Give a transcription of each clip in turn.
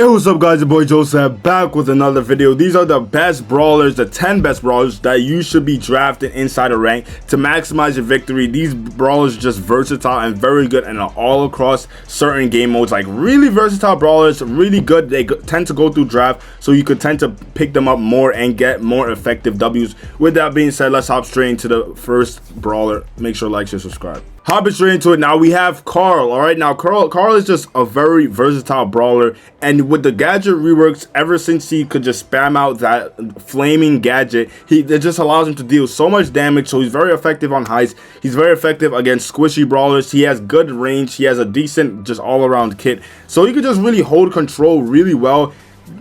Hey, what's up guys, your boy Joseph back with another video. These are the best brawlers, the 10 best brawlers that you should be drafting inside a rank to maximize your victory. These brawlers are just versatile and very good and are all across certain game modes. Like really versatile brawlers, really good. They tend to go through draft, so you could tend to pick them up more and get more effective W's. With that being said, let's hop straight into the first brawler. Make sure to like, share, subscribe. Hopping straight into it now, we have Carl. All right, now Carl is just a very versatile brawler, and with the gadget reworks, ever since he could just spam out that flaming gadget, it just allows him to deal so much damage. So he's very effective on heists. He's very effective against squishy brawlers. He has good range. He has a decent just all-around kit, so he could just really hold control really well.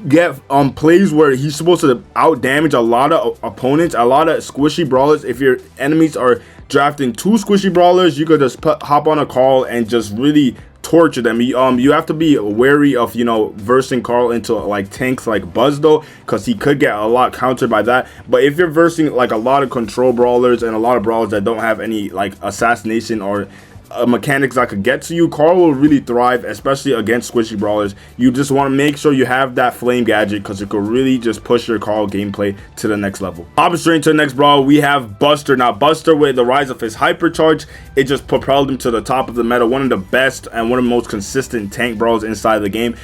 Get plays where he's supposed to out damage a lot of opponents, a lot of squishy brawlers. If your enemies are drafting two squishy brawlers, you could just hop on a Carl and just really torture them. You have to be wary of, you know, versing Carl into like tanks like Buzz though, because he could get a lot countered by that. But if you're versing like a lot of control brawlers and a lot of brawlers that don't have any like assassination or mechanics that could get to you, Carl will really thrive, especially against squishy brawlers. You just want to make sure you have that flame gadget, because it could really just push your Carl gameplay to the next level. Hopping straight into the next brawler, we have Buster. Now Buster, with the rise of his hypercharge, it just propelled him to the top of the meta. One of the best and one of the most consistent tank brawlers inside the game.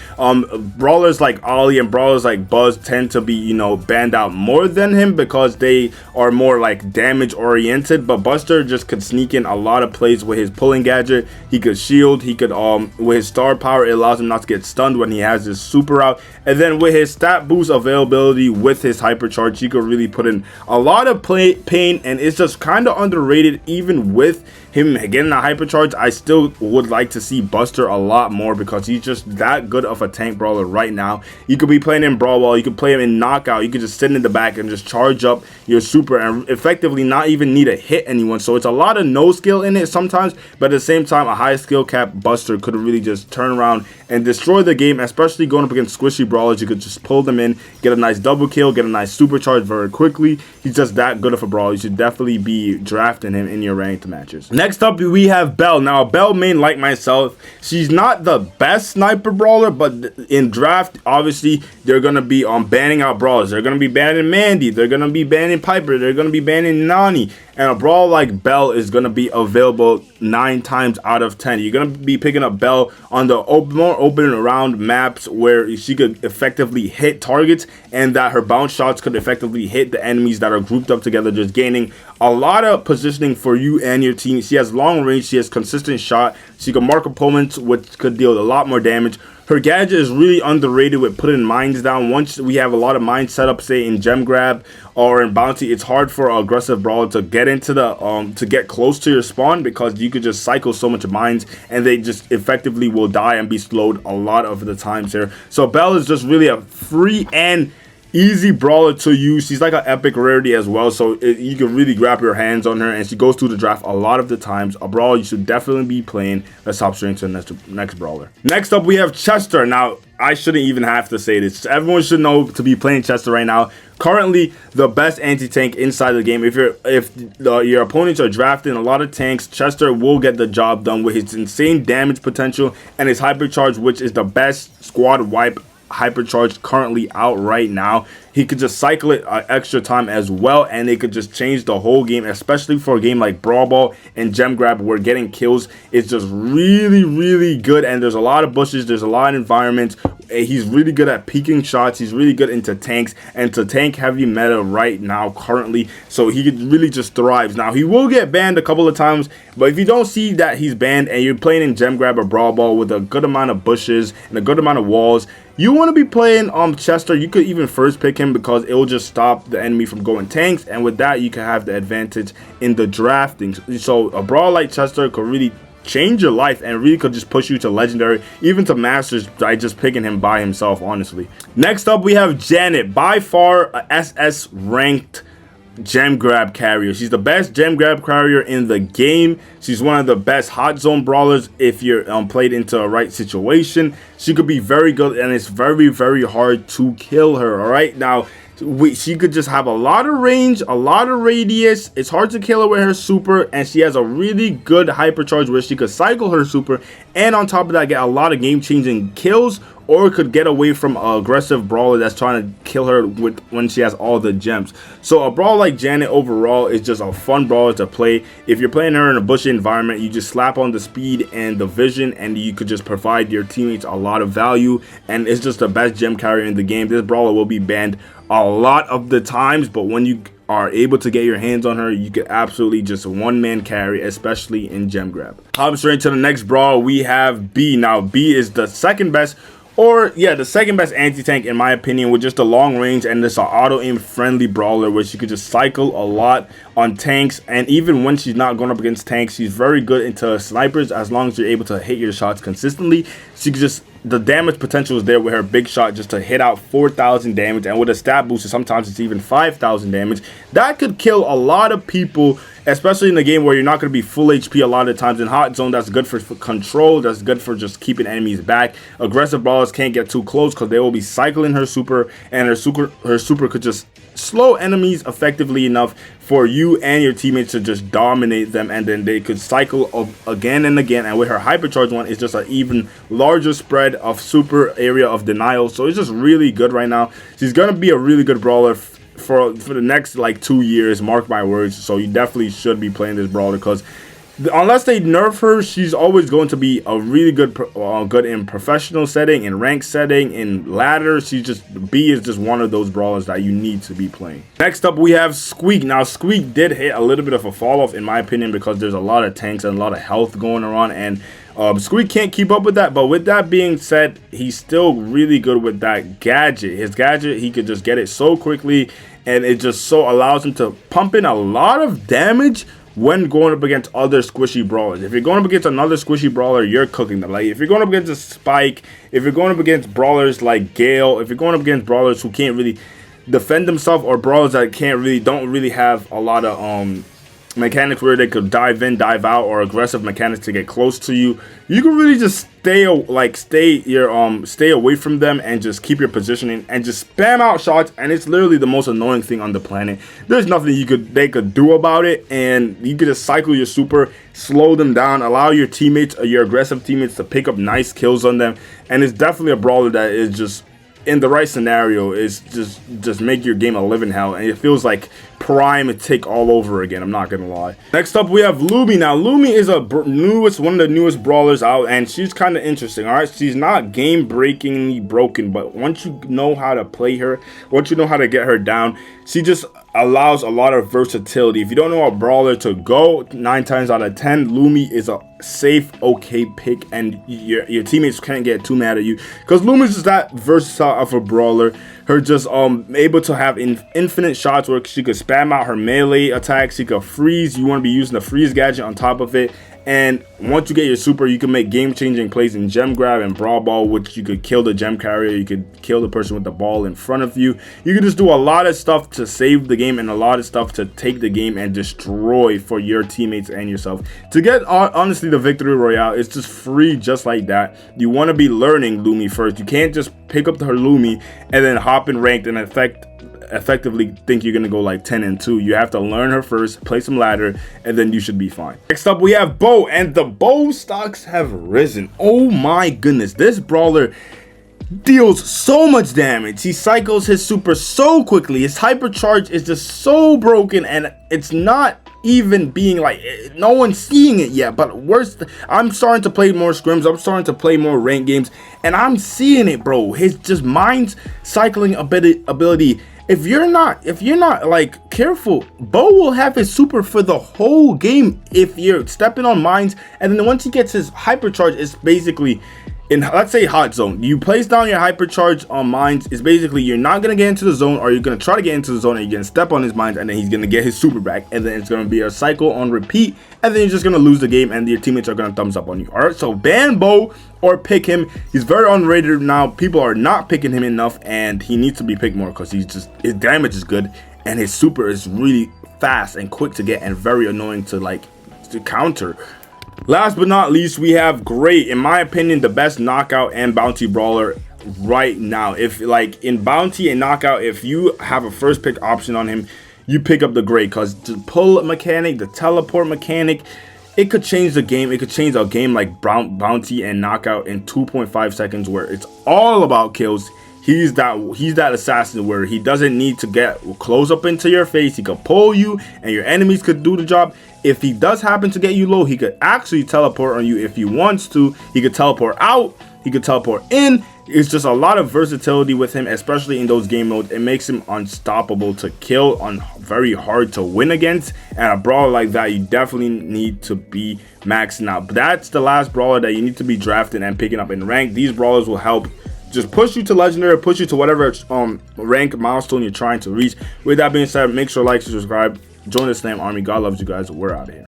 Brawlers like Ollie and brawlers like Buzz tend to be, you know, banned out more than him because they are more like damage oriented, but Buster just could sneak in a lot of plays with his pulling gadget. He could shield, he could with his star power, it allows him not to get stunned when he has his super out, and then with his stat boost availability with his hypercharge, he could really put in a lot of pain, and it's just kind of underrated. Even with him getting a hypercharge, I still would like to see Buster a lot more, because he's just that good of a tank brawler right now. You could be playing in Brawl Ball, you could play him in Knockout, you could just sit in the back and just charge up your super and effectively not even need to hit anyone. So it's a lot of no skill in it sometimes, but at the same time, a high skill cap Buster could really just turn around and destroy the game, especially going up against squishy brawlers. You could just pull them in, get a nice double kill, get a nice supercharge very quickly. He's just that good of a brawler. You should definitely be drafting him in your ranked matches. Next up, we have Belle. Now, Belle main, like myself, she's not the best sniper brawler, but in draft, obviously, they're going to be banning out brawlers. They're going to be banning Mandy. They're going to be banning Piper. They're going to be banning Nani. And a brawl like Belle is going to be available 9 times out of 10. You're going to be picking up Belle on the more open around maps where she could effectively hit targets, and that her bounce shots could effectively hit the enemies that are grouped up together, just gaining a lot of positioning for you and your team. She has long range, she has consistent shot, she can mark opponents, which could deal a lot more damage. Her gadget is really underrated with putting mines down. Once we have a lot of mines set up, say in gem grab or in bounty, it's hard for an aggressive brawler to get into the to get close to your spawn, because you could just cycle so much mines and they just effectively will die and be slowed a lot of the times here. So Belle is just really a free and easy brawler to use. She's like an epic rarity as well, so you can really grab your hands on her, and she goes through the draft a lot of the times. A brawler you should definitely be playing. Let's hop straight into the next brawler. Next up, we have Chester. Now, I shouldn't even have to say this. Everyone should know to be playing Chester right now. Currently, the best anti-tank inside the game. If your opponents are drafting a lot of tanks, Chester will get the job done with his insane damage potential and his hypercharge, which is the best squad wipe hypercharge currently out right now. He could just cycle it extra time as well, and they could just change the whole game, especially for a game like Brawl Ball and Gem Grab, where getting kills is just really good, and there's a lot of bushes, there's a lot of environments. He's really good at peeking shots. He's really good into tanks and to tank heavy meta right now currently, so he really just thrives. Now, he will get banned a couple of times, but if you don't see that he's banned and you're playing in Gem Grab or Brawl Ball with a good amount of bushes and a good amount of walls, you want to be playing Chester. You could even first pick him, because it will just stop the enemy from going tanks, and with that you can have the advantage in the drafting. So a brawl like Chester could really change your life and really could just push you to legendary, even to masters, by just picking him by himself, honestly. Next up, we have Janet, by far a SS ranked gem grab carrier. She's the best gem grab carrier in the game. She's one of the best hot zone brawlers if you're played into a right situation. She could be very good, and it's very hard to kill her. All right, now She could just have a lot of range, a lot of radius. It's hard to kill her with her super, and she has a really good hypercharge where she could cycle her super, and on top of that, get a lot of game-changing kills, or could get away from an aggressive brawler that's trying to kill her with when she has all the gems. So a brawl like Janet overall is just a fun brawler to play. If you're playing her in a bushy environment, you just slap on the speed and the vision, and you could just provide your teammates a lot of value, and it's just the best gem carrier in the game. This brawler will be banned a lot of the times, but when you are able to get your hands on her, you can absolutely just one-man carry, especially in gem grab. Hopping straight to the next brawl, we have B. Now B is the second best, or yeah, the second best anti-tank in my opinion, with just a long range, and it's an auto-aim friendly brawler where she could just cycle a lot on tanks, and even when she's not going up against tanks, she's very good into snipers as long as you're able to hit your shots consistently. She could just, the damage potential is there with her big shot just to hit out 4,000 damage, and with a stat booster sometimes it's even 5,000 damage. That could kill a lot of people, especially in the game where you're not going to be full HP a lot of times. In hot zone, that's good for control, that's good for just keeping enemies back. Aggressive brawlers can't get too close because they will be cycling her super, and her super could just slow enemies effectively enough for you and your teammates to just dominate them, and then they could cycle again and again. And with her hypercharge one, it's just an even larger spread of super area of denial, so it's just really good right now. She's gonna be a really good brawler for the next like 2 years, mark my words. So you definitely should be playing this brawler, because unless they nerf her, she's always going to be a really good good in professional setting, in rank setting, in ladder. She's just, B is just one of those brawlers that you need to be playing. Next up, we have Squeak. Now Squeak did hit a little bit of a fall off in my opinion, because there's a lot of tanks and a lot of health going around, and Squeak can't keep up with that. But with that being said, he's still really good with that gadget. His gadget, he could just get it so quickly, and it just so allows him to pump in a lot of damage when going up against other squishy brawlers. If you're going up against another squishy brawler, you're cooking them. Like if you're going up against a Spike, if you're going up against brawlers like Gale, if you're going up against brawlers who can't really defend themselves, or brawlers that don't really have a lot of mechanics where they could dive in, dive out, or aggressive mechanics to get close to you, you can really just stay away from them and just keep your positioning and just spam out shots. And it's literally the most annoying thing on the planet. There's nothing they could do about it, and you could just cycle your super, slow them down, allow your teammates, your aggressive teammates, to pick up nice kills on them. And it's definitely a brawler that is just, in the right scenario, is just make your game a living hell, and it feels like prime tick all over again, I'm not gonna lie. Next up, we have Lumi. Now Lumi is one of the newest brawlers out, and she's kind of interesting. All right, she's not game breakingly broken, but once you know how to play her, once you know how to get her down, she just allows a lot of versatility. If you don't know a brawler to go, 9 times out of 10 Lumi is a safe, okay pick, and your teammates can't get too mad at you, because Lumi's just that versatile of a brawler. Her just able to have infinite shots where she could spam out her melee attacks. She could freeze. You want to be using the freeze gadget on top of it. And once you get your super, you can make game-changing plays in gem grab and brawl ball, which you could kill the gem carrier, you could kill the person with the ball in front of you. You can just do a lot of stuff to save the game, and a lot of stuff to take the game and destroy for your teammates and yourself. To get, honestly, the victory royale, it's just free just like that. You want to be learning Lumi first. You can't just pick up her Lumi and then hop in ranked and effectively think you're gonna go like 10-2. You have to learn her first, play some ladder, and then you should be fine. Next up, we have Bo, and the Bo stocks have risen. Oh my goodness, this brawler deals so much damage. He cycles his super so quickly. His hypercharge is just so broken, and it's not even being like, no one's seeing it yet. But worse, I'm starting to play more scrims, I'm starting to play more ranked games, and I'm seeing it, bro. His just mind cycling ability, if you're not like careful, Bo will have his super for the whole game if you're stepping on mines. And then once he gets his hypercharge, it's basically, in, let's say, hot zone, you place down your hypercharge on mines, is basically you're not gonna get into the zone, or you're gonna try to get into the zone and you're gonna step on his mines, and then he's gonna get his super back, and then it's gonna be a cycle on repeat, and then you're just gonna lose the game, and your teammates are gonna thumbs up on you. All right, so ban Bo or pick him. He's very underrated now. People are not picking him enough, and he needs to be picked more, because his damage is good, and his super is really fast and quick to get, and very annoying to counter. Last but not least, we have Great. In my opinion, the best knockout and bounty brawler right now. If like in bounty and knockout, if you have a first pick option on him, you pick up the great, because the pull mechanic, the teleport mechanic, it could change the game. It could change a game like bounty and knockout in 2.5 seconds, where it's all about kills. He's that assassin where he doesn't need to get close up into your face. He could pull you and your enemies could do the job. If he does happen to get you low, he could actually teleport on you if he wants to. He could teleport out. He could teleport in. It's just a lot of versatility with him, especially in those game modes. It makes him unstoppable to kill, very hard to win against. And a brawler like that, you definitely need to be maxing out. But that's the last brawler that you need to be drafting and picking up in rank. These brawlers will help just push you to legendary, push you to whatever rank milestone you're trying to reach. With that being said, make sure to like, subscribe, join the Slam Army. God loves you guys. We're out of here.